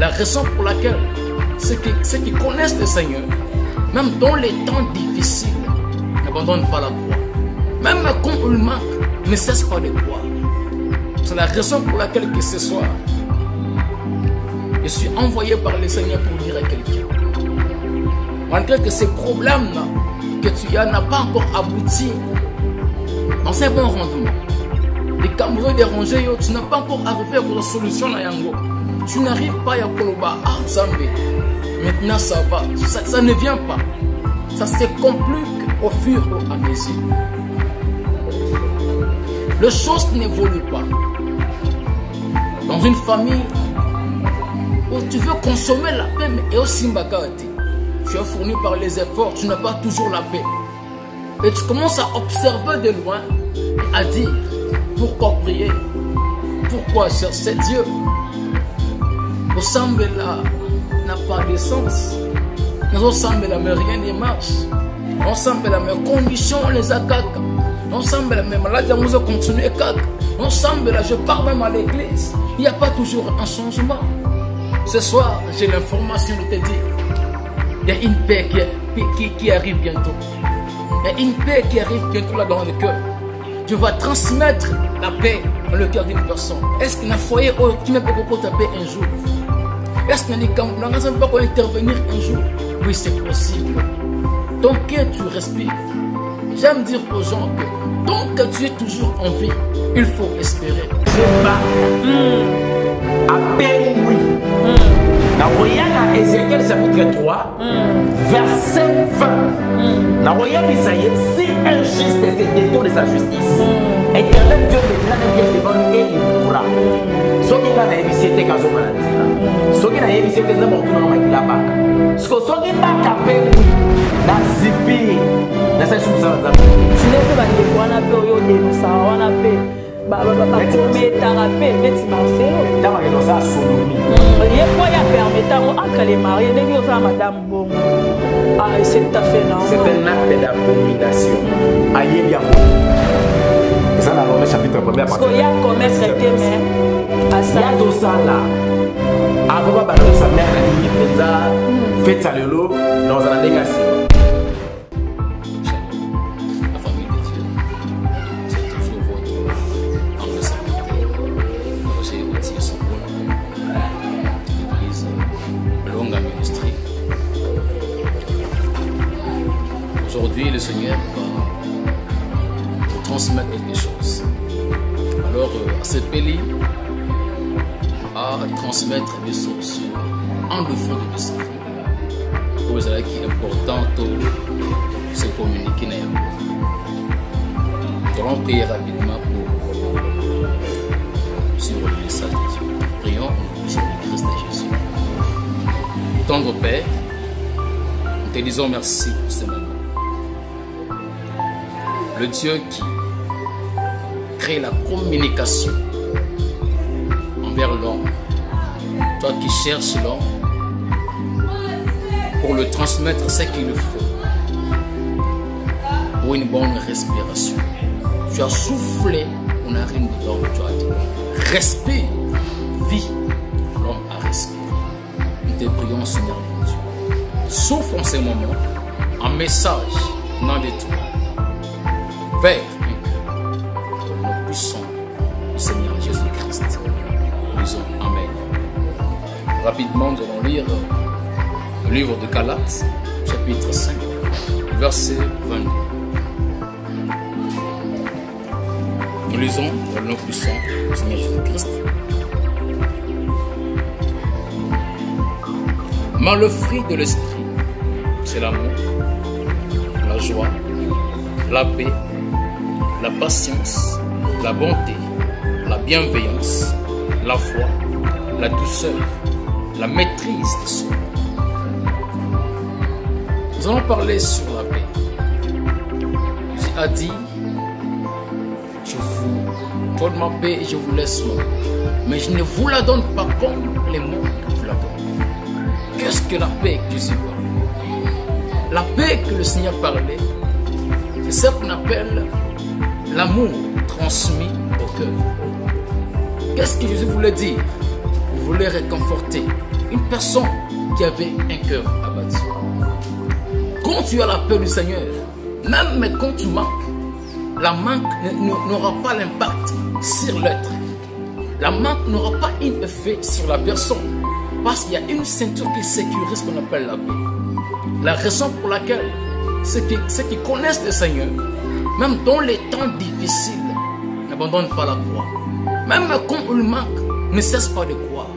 La raison pour laquelle ceux qui connaissent le Seigneur, même dans les temps difficiles, n'abandonnent pas la croix. Même quand il manque, ne cesse pas de croire. C'est la raison pour laquelle que ce soir, je suis envoyé par le Seigneur pour dire à quelqu'un, malgré que ces problèmes-là que tu as n'ont pas encore abouti dans un bon rendement. Les camerounais dérangés, tu n'as pas encore arrivé à la solution à Yango. Tu n'arrives pas à Koloba, à Zambé. Maintenant ça va, ça ne vient pas. Ça se complique au fur et à mesure. Les choses n'évoluent pas. Dans une famille où tu veux consommer la paix, mais aussi Mbakati, tu es fourni par les efforts, tu n'as pas toujours la paix. Et tu commences à observer de loin et à dire, pourquoi prier? Pourquoi chercher Dieu? Ensemble là n'a pas de sens. Nous ensemble là mais rien ne marche. Ensemble là mais conditions on les a caca. Ensemble là mais malade nous continuer caca. Ensemble là je pars même à l'église. Il n'y a pas toujours un changement. Ce soir j'ai l'information de te dire. Il y a une paix qui arrive bientôt. Il y a une paix qui arrive bientôt là dans le cœur. Tu vas transmettre la paix dans le cœur d'une personne. Est-ce qu'il y a un foyer qui ne peut pas taper un jour? Est-ce qu'il y a des camps qui ne peuvent pas intervenir un jour? Oui, c'est possible. Tant que tu respires, j'aime dire aux gens que tant que tu es toujours en vie, il faut espérer. À peine oui. Dans Ézéchiel chapitre 3, verset 20. Dans si injuste est ce détour de sa justice, éternel Dieu me devant lui et il pourra. Ce qui a évité quand on m'a dit, ce qui a évité que nous avons la barque. Ce qui n'a pas fait, dans Zipi, dans cette chose, si les gens ont la période de ça, on a fait. Entre les mariés, madame bon. Ah, c'est tout à fait normal. C'est un acte d'abomination. Aïe bien. Et ça, dans le chapitre 1er, parce qu'il y a un commerce traité, mais à ça. Il y a tout ça là. Avant de battre sa mère, elle a fait ça le lot dans un négation. Aujourd'hui, le Seigneur va te transmettre quelque chose. Alors, à ce pays, à transmettre des choses en le fond de l'esprit. Pour ça qui est important de se communiquer. Nous allons prier rapidement pour suivre le message de Dieu. Prions au nom de Christ et Jésus. Tendre Père, nous te disons merci pour ce moment. Le Dieu qui crée la communication envers l'homme, toi qui cherches l'homme pour le transmettre ce qu'il faut pour une bonne respiration. Tu as soufflé aux narines de l'homme, tu as dit respire, vie. L'homme a respiré. Nous te prions, Seigneur mon Dieu. Souffle en ce moment un message non de toi vers un cœur au nom puissant du Seigneur Jésus-Christ. Nous disons Amen. Rapidement, nous allons lire le livre de Galates, chapitre 5, verset 22. Nous lisons dans le nom puissant du Seigneur Jésus-Christ. Mais le fruit de l'esprit, c'est l'amour, la joie, la paix, la patience, la bonté, la bienveillance, la foi, la douceur, la maîtrise de soi. Nous allons parler sur la paix. Jésus a dit, je vous donne ma paix et je vous laisse mon paix. Mais je ne vous la donne pas comme les mondes vous la donnent. Qu'est-ce que la paix que Jésus parle? La paix que le Seigneur parlait, c'est ce qu'on appelle l'amour transmis au cœur. Qu'est-ce que Jésus voulait dire? Il voulait réconforter, une personne qui avait un cœur abattu. Quand tu as la peur du Seigneur, même quand tu manques, la manque n'aura pas l'impact sur l'être. La manque n'aura pas un effet sur la personne. Parce qu'il y a une ceinture qui sécurise ce qu'on appelle la paix. La raison pour laquelle ceux qui connaissent le Seigneur, même dans les temps difficiles, n'abandonnent pas la croix. Même quand on le manque, ne cesse pas de croire.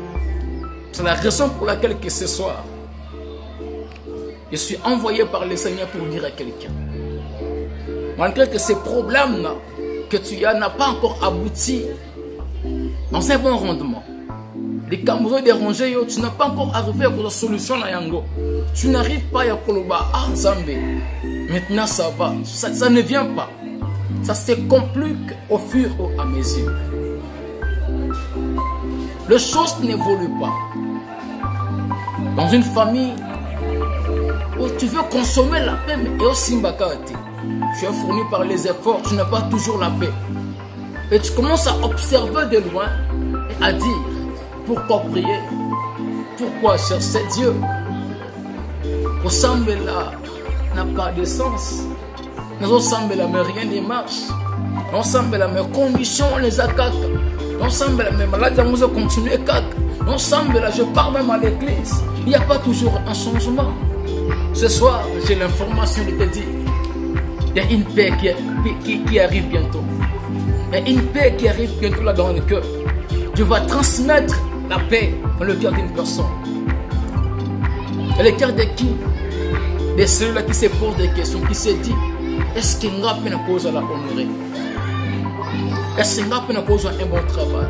C'est la raison pour laquelle que ce soir, je suis envoyé par le Seigneur pour dire à quelqu'un, malgré que ces problèmes-là que tu as n'ont pas encore abouti dans un bon rendement, les camoufleurs dérangés, tu n'as pas encore arrivé à la solution à Yango. Tu n'arrives pas à Koloba, ah Zambé. Maintenant ça va, ça ne vient pas. Ça se complique au fur et à mesure. Les choses n'évoluent pas. Dans une famille où tu veux consommer la paix, mais aussi Mbakati, tu es fourni par les efforts, tu n'as pas toujours la paix. Et tu commences à observer de loin et à dire, pourquoi prier? Pourquoi chercher Dieu? Ensemble là n'a pas de sens. Nous ensemble là mais rien ne marche. Ensemble là mais conditions les attaques. Ensemble là mais malade nous a continué cac. Ensemble là je pars même à l'église. Il n'y a pas toujours un changement. Ce soir j'ai l'information de te dire, il y a une paix qui arrive bientôt. Il y a une paix qui arrive bientôt là dans le cœur. Dieu va transmettre la paix dans le cœur d'une personne. Et le cœur de qui? De ceux-là qui se posent des questions, qui se disent, est-ce qu'il n'y a pas une cause à la honorer? Est-ce qu'il n'y a pas une cause à un bon travail?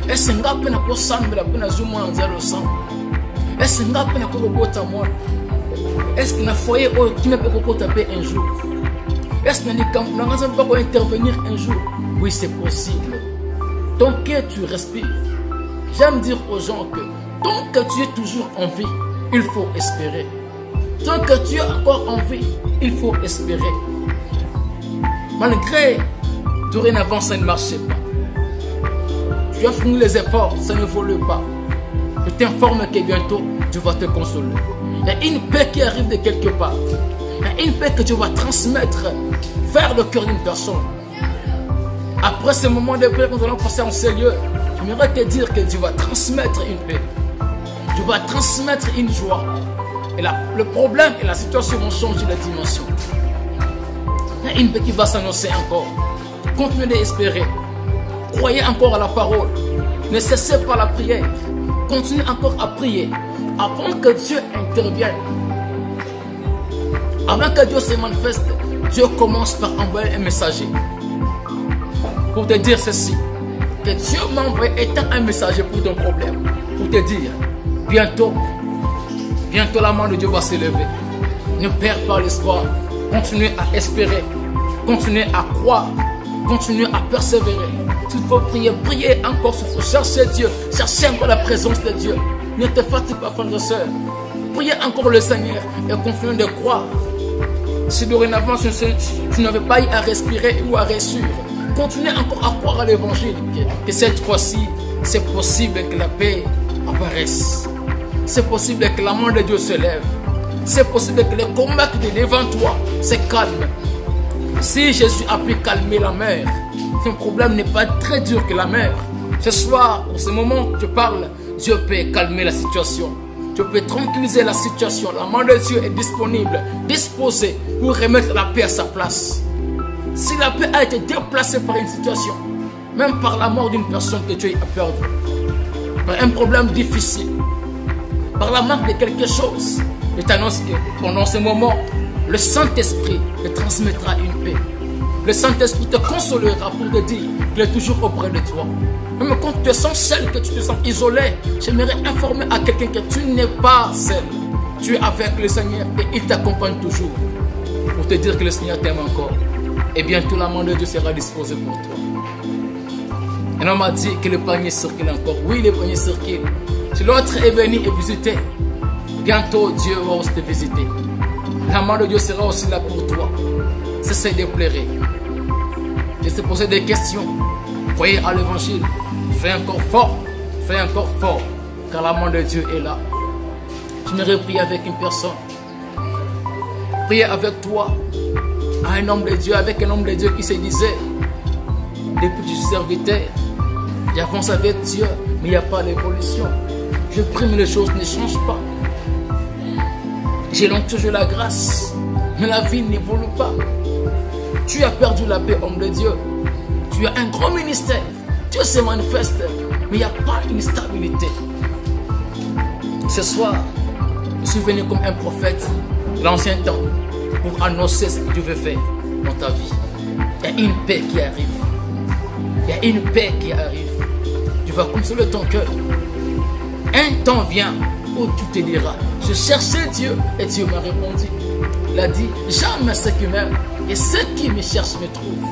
Est-ce qu'il n'y a pas une cause à la peine à zoomer en dialogue ensemble? Est-ce qu'il n'y a pas une cause au bout à moi? Est-ce qu'il y a un foyer qui ne peut pas taper un jour? Est-ce qu'il y a un camp qui ne peut pas intervenir un jour? Oui, c'est possible. Tant que tu respires, j'aime dire aux gens que tant que tu es toujours en vie, il faut espérer. Tant que tu es encore en vie, il faut espérer. Malgré, dorénavant, ça ne marchait pas. Tu as fourni les efforts, ça ne vole pas. Je t'informe que bientôt, tu vas te consoler. Il y a une paix qui arrive de quelque part. Il y a une paix que tu vas transmettre vers le cœur d'une personne. Après ce moment de paix, nous allons passer en ces lieux. J'aimerais te dire que tu vas transmettre une paix. Tu vas transmettre une joie. Et là, le problème et la situation vont changer de dimension. Il y a une paix qui va s'annoncer encore. Continuez d'espérer. Croyez encore à la parole. Ne cessez pas la prière. Continuez encore à prier. Avant que Dieu intervienne. Avant que Dieu se manifeste, Dieu commence par envoyer un messager. Pour te dire ceci. Que Dieu m'a envoyé étant un messager pour ton problème. Pour te dire, bientôt la main de Dieu va se lever. Ne perds pas l'espoir. Continuez à espérer. Continuez à croire. Continuez à persévérer. S'il faut prier, priez encore. S'il faut chercher Dieu. Cherchez encore la présence de Dieu. Ne te fatigue pas, frères et sœurs. Priez encore le Seigneur et continuez de croire. Si dorénavant tu n'avais pas eu à respirer ou à réussir, continuez encore à croire à l'évangile. Que cette fois-ci, c'est possible que la paix apparaisse. C'est possible que la main de Dieu se lève. C'est possible que le combat qui est devant toi se calme. Si Jésus a pu calmer la mer, son problème n'est pas très dur que la mer. Ce soir, en ce moment que je parle, Dieu peut calmer la situation. Dieu peut tranquilliser la situation. La main de Dieu est disponible, disposée pour remettre la paix à sa place. Si la paix a été déplacée par une situation, même par la mort d'une personne que Dieu a perdue, par un problème difficile, par la manque de quelque chose, je t'annonce que pendant ce moment, le Saint-Esprit te transmettra une paix. Le Saint-Esprit te consolera pour te dire qu'il est toujours auprès de toi. Même quand tu te sens seul, que tu te sens isolé, j'aimerais informer à quelqu'un que tu n'es pas seul. Tu es avec le Seigneur et il t'accompagne toujours. Pour te dire que le Seigneur t'aime encore. Et bientôt la main de Dieu sera disposée pour toi. Un homme m'a dit que le panier circule encore. Oui, le panier circule. Si l'autre est venu et visité, bientôt Dieu va aussi te visiter. La main de Dieu sera aussi là pour toi. Cessez de pleurer. De se poser des questions. Croyez à l'évangile. Soyez encore fort. Soyez encore fort. car la main de Dieu est là. J'aimerais prier avec une personne. Prier avec toi, à un homme de Dieu, avec un homme de Dieu qui se disait, depuis que je suis serviteur, j'avance avec Dieu, mais il n'y a pas d'évolution. Je prie, mais les choses ne changent pas. J'ai donc toujours la grâce, mais la vie n'évolue pas. Tu as perdu la paix, homme de Dieu. Tu as un grand ministère. Dieu se manifeste, mais il n'y a pas une stabilité. Ce soir, je suis venu comme un prophète de l'ancien temps pour annoncer ce que Dieu veut faire dans ta vie. Il y a une paix qui arrive. Il y a une paix qui arrive. Tu vas consoler ton cœur. Un temps vient où tu te diras, je cherchais Dieu et Dieu m'a répondu. Il a dit, jamais ceux qui m'aiment et ceux qui me cherchent me trouvent.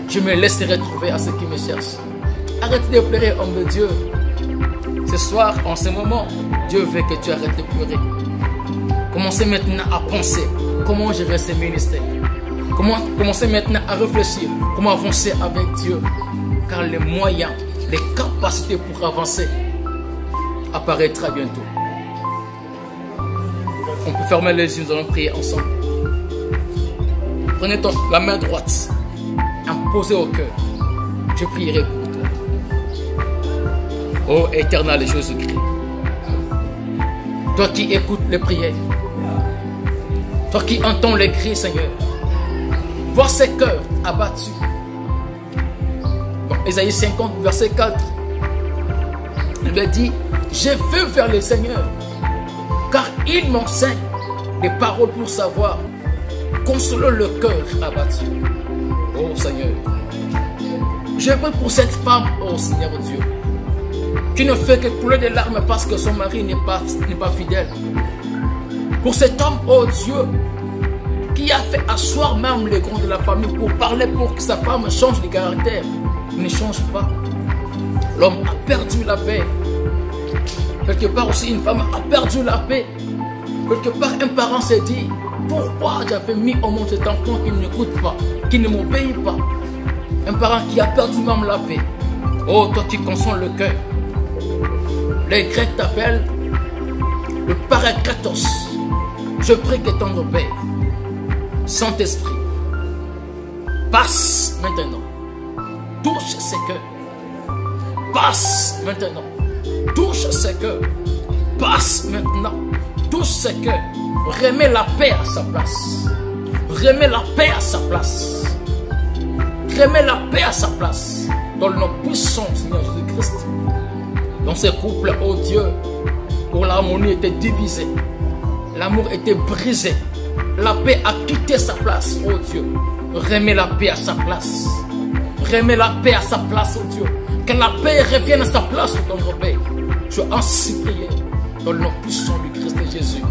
Je me laisserai trouver à ceux qui me cherchent. Arrête de pleurer, homme de Dieu. Ce soir, en ce moment, Dieu veut que tu arrêtes de pleurer. Commencez maintenant à penser comment gérer ce ministère. Commencez maintenant à réfléchir comment avancer avec Dieu. Car les moyens, les capacités pour avancer apparaîtra bientôt. On peut fermer les yeux, nous allons prier ensemble. Prenez la main droite, imposez au cœur. Je prierai pour toi. Ô éternel Jésus-Christ, toi qui écoutes les prières, toi qui entends les cris, Seigneur, vois ces cœurs abattus. Dans Ésaïe 50, verset 4, il me dit, je veux vers le Seigneur, car il m'enseigne des paroles pour savoir, consoler le cœur abattu. Oh Seigneur, je prie pour cette femme, oh Seigneur Dieu, qui ne fait que couler des larmes parce que son mari n'est pas fidèle. Pour cet homme, oh Dieu, qui a fait asseoir même les grands de la famille pour parler pour que sa femme change de caractère. Il ne change pas. L'homme a perdu la paix. Quelque part aussi, une femme a perdu la paix. Quelque part, un parent s'est dit, pourquoi j'avais mis au monde cet enfant qui ne m'écoute pas, qui ne m'obéit pas. Un parent qui a perdu même la paix. Oh, toi qui consoles le cœur. Les Grecs t'appellent le Parakratos. Je prie que ton Père, Saint-Esprit, passe maintenant. Touche ses cœurs. Passe maintenant. Touche ses cœurs. Passe maintenant. Touche ses cœurs. Remets la paix à sa place. Remets la paix à sa place. Remets la paix à sa place. Dans le nom puissant, Seigneur Jésus-Christ. Dans ce couple, oh Dieu, où l'harmonie était divisée, l'amour était brisé, la paix a quitté sa place, oh Dieu. Remets la paix à sa place. Remets la paix à sa place, oh Dieu. Que la paix revienne à sa place dans notre Père. Je veux ainsi prier dans le nom puissant du Christ Jésus.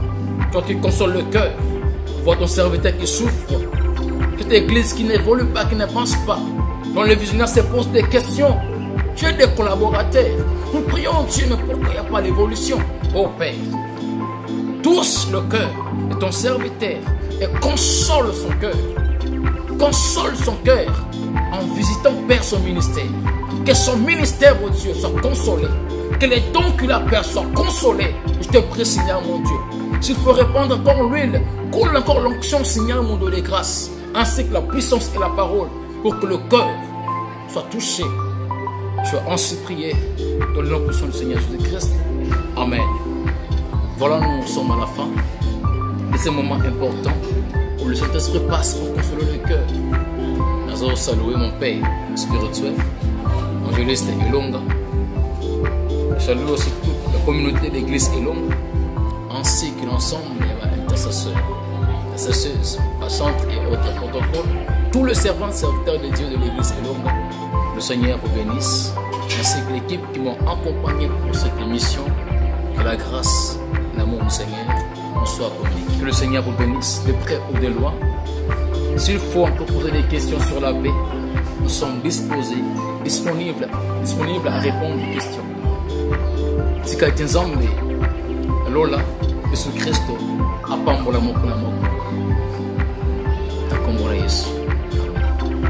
Toi qui consoles le cœur, vois ton serviteur qui souffre, cette église qui n'évolue pas, qui n'avance pas, dont le visionnaire se pose des questions. Tu es des collaborateurs. Nous prions Dieu, mais pourquoi il n'y a pas d'évolution? Oh Père, touche le cœur de ton serviteur et console son cœur. Console son cœur en visitant Père son ministère. Que son ministère, oh Dieu, soit consolé. Que les dons qu'il a Père soient consolés. Je te prie, Seigneur mon Dieu. S'il faut répandre encore l'huile, coule encore l'onction, Seigneur mon Dieu de grâce, ainsi que la puissance et la parole, pour que le cœur soit touché. Je vais ainsi prier dans le nom puissant du Seigneur Jésus-Christ. Amen. Voilà, nous sommes à la fin de ce moment important où le Saint-Esprit passe pour consoler le cœur. Nous allons saluer mon Père spirituel, Angéliste Elonga. Je salue aussi toute la communauté de l'église Elonga, ainsi que l'ensemble des intercesseurs, intercesseuses, passantes et autres protocoles. Tous les servants et serviteurs de Dieu de l'église Elonga. Le Seigneur vous bénisse, ainsi que l'équipe qui m'ont accompagné pour cette émission. Que la grâce, l'amour du Seigneur nous soit communiqué. Que le Seigneur vous bénisse de près ou de loin. S'il faut encore poser des questions sur la paix, nous sommes disponibles à répondre aux questions. Si quelqu'un zambé, Lola, Jésus Christ, apambola moko na moko. Takombola Yesu.